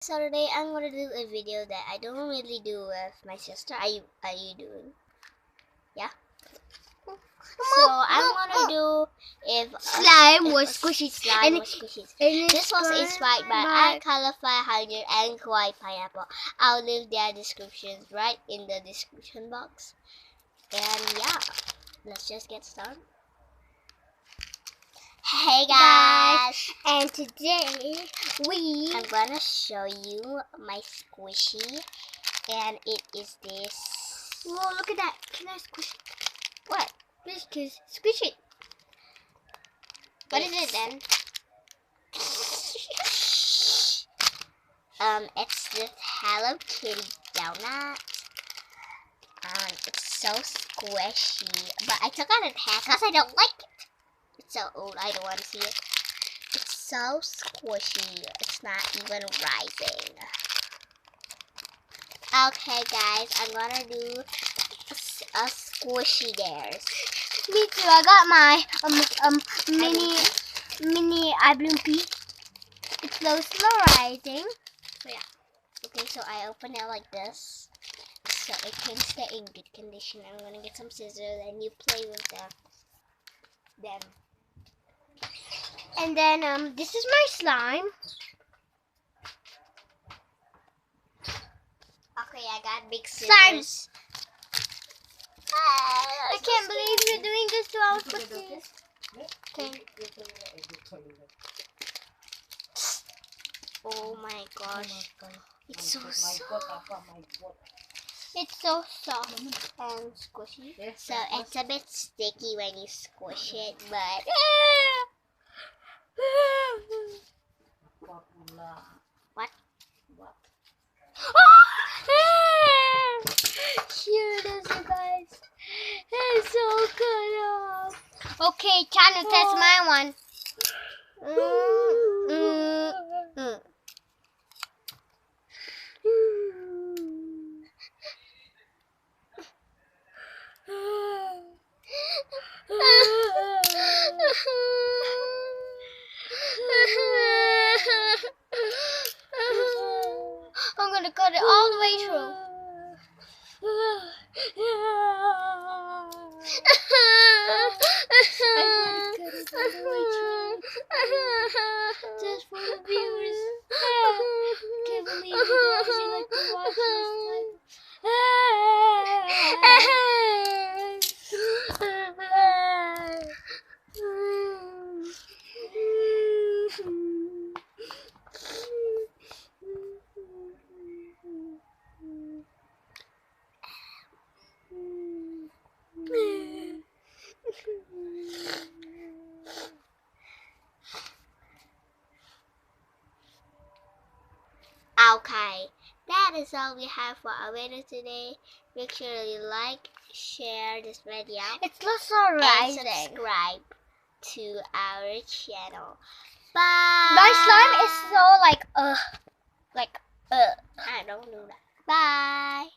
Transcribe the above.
So today I'm gonna do a video that I don't really do with my sister. Are you doing? Yeah. So I'm gonna do if slime was squishes. Slime was squishes. This was inspired by iColor500 and Kawaii Pineapple. I'll leave their descriptions right in the description box. And yeah, let's just get started. Hey guys, and today I'm gonna show you my squishy, and it is this. Whoa, look at that! Can I squish it? What? Just squish it. What is it then? It's this Hello Kitty donut. It's so squishy, but I took out a hat because I don't like it. It's so old, I don't want to see it. It's so squishy, it's not even rising. Okay guys, I'm gonna do a squishy dares. Me too. I got my mini eye bloom pea. It's slow rising. So yeah. Okay, so I open it like this, so it can stay in good condition. I'm gonna get some scissors and you play with them. And then this is my slime. Okay, I got big scissors. I can't believe you're doing this to our cookies. Okay. Oh my gosh. It's so soft. It's so soft. And squishy. So it's a bit sticky when you squish it, but what? Here it is, you guys. It's so good. Okay, trying to test my one. I'm gonna cut it all the way through. Just for the viewers. Can't believe you guys like to watch okay, that is all we have for our video today. Make sure you like, share this video, It's also and rising. subscribe to our channel. Bye. My slime is so like I don't know that. Bye.